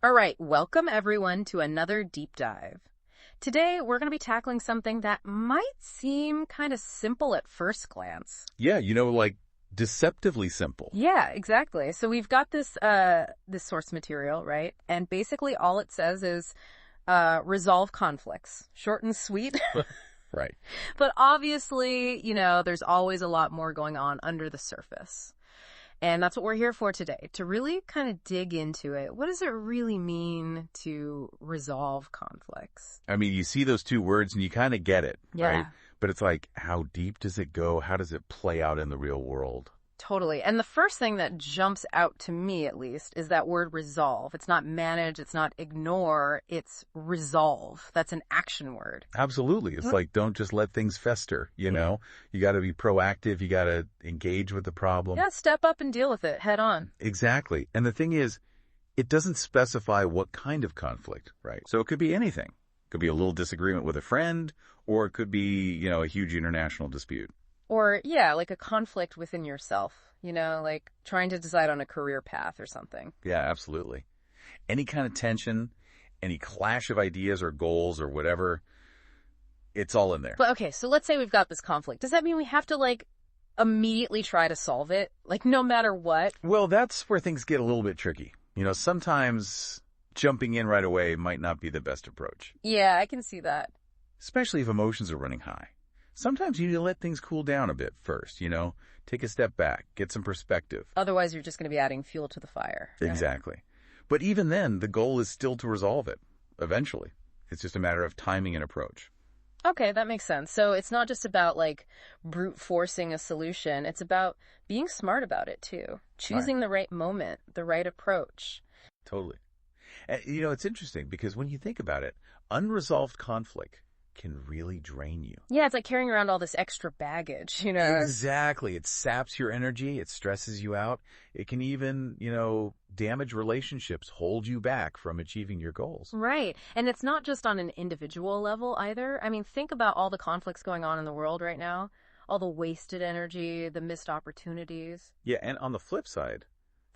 All right, welcome everyone to another deep dive. Today, we're going to be tackling something that might seem kind of simple at first glance. Yeah, like deceptively simple. Yeah, exactly. So we've got this source material, right? And basically all it says is resolve conflicts. Short and sweet. Right. But obviously, there's always a lot more going on under the surface. And that's what we're here for today, to really kind of dig into it. What does it really mean to resolve conflicts? I mean, you see those two words and you kind of get it, Yeah. right? But it's like, how deep does it go? How does it play out in the real world? Totally. And the first thing that jumps out to me, at least, is that word resolve. It's not manage, it's not ignore, it's resolve. That's an action word. Absolutely. It's like, don't just let things fester, You got to be proactive. You got to engage with the problem. Yeah, step up and deal with it head on. Exactly. And the thing is, it doesn't specify what kind of conflict, right? So it could be anything. It could be a little disagreement with a friend, or it could be, a huge international dispute. Or, yeah, like a conflict within yourself, like trying to decide on a career path or something. Yeah, absolutely. Any kind of tension, any clash of ideas or goals or whatever, it's all in there. But okay, so let's say we've got this conflict. Does that mean we have to, immediately try to solve it? No matter what? Well, that's where things get a little bit tricky. Sometimes jumping in right away might not be the best approach. Yeah, I can see that. Especially if emotions are running high. Sometimes you need to let things cool down a bit first, take a step back, get some perspective. Otherwise, you're just going to be adding fuel to the fire. Exactly. But even then, the goal is still to resolve it, eventually. It's just a matter of timing and approach. Okay, that makes sense. So it's not just about, brute forcing a solution. It's about being smart about it, too. Choosing the right moment, the right approach. Totally. And, it's interesting because when you think about it, unresolved conflict can really drain you. Yeah, it's like carrying around all this extra baggage, Exactly. It saps your energy. It stresses you out. It can even, damage relationships, hold you back from achieving your goals. Right. And it's not just on an individual level either. I mean, think about all the conflicts going on in the world right now, all the wasted energy, the missed opportunities. Yeah, and on the flip side,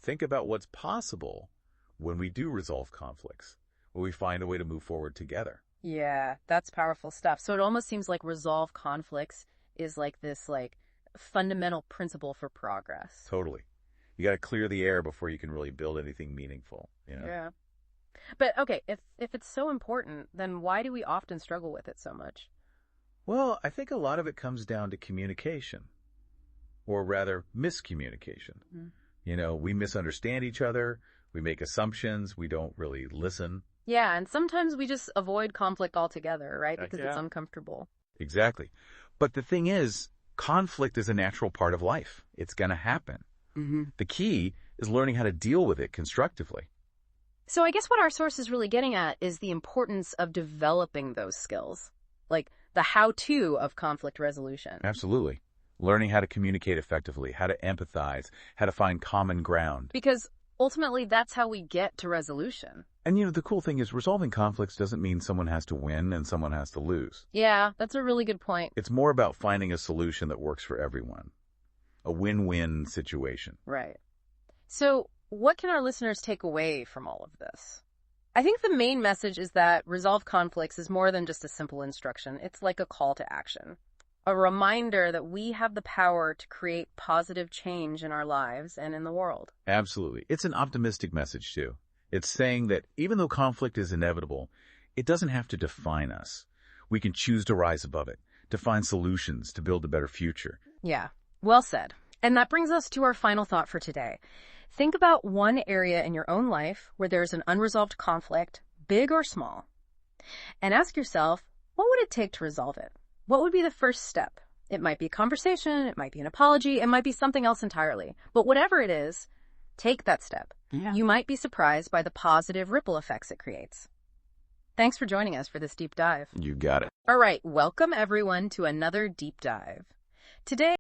think about what's possible when we do resolve conflicts, when we find a way to move forward together. Yeah, that's powerful stuff. So it almost seems like resolve conflicts is this fundamental principle for progress. Totally. You got to clear the air before you can really build anything meaningful, Yeah. But okay, if it's so important, then why do we often struggle with it so much? Well, I think a lot of it comes down to communication, or rather miscommunication. We misunderstand each other, we make assumptions, we don't really listen. Yeah, and sometimes we just avoid conflict altogether, right? Because it's uncomfortable. Exactly. But the thing is, conflict is a natural part of life. It's going to happen. The key is learning how to deal with it constructively. So I guess what our source is really getting at is the importance of developing those skills, like the how-to of conflict resolution. Absolutely. Learning how to communicate effectively, how to empathize, how to find common ground. Because ultimately, that's how we get to resolution. And the cool thing is resolving conflicts doesn't mean someone has to win and someone has to lose. Yeah, that's a really good point. It's more about finding a solution that works for everyone. A win-win situation. Right. So what can our listeners take away from all of this? I think the main message is that resolve conflicts is more than just a simple instruction. It's like a call to action. A reminder that we have the power to create positive change in our lives and in the world. Absolutely. It's an optimistic message, too. It's saying that even though conflict is inevitable, it doesn't have to define us. We can choose to rise above it, to find solutions, to build a better future. Yeah, well said. And that brings us to our final thought for today. Think about one area in your own life where there's an unresolved conflict, big or small, and ask yourself, what would it take to resolve it? What would be the first step? It might be a conversation, it might be an apology, it might be something else entirely. But whatever it is, take that step. Yeah. You might be surprised by the positive ripple effects it creates. Thanks for joining us for this deep dive. You got it. All right, welcome everyone to another deep dive. Today,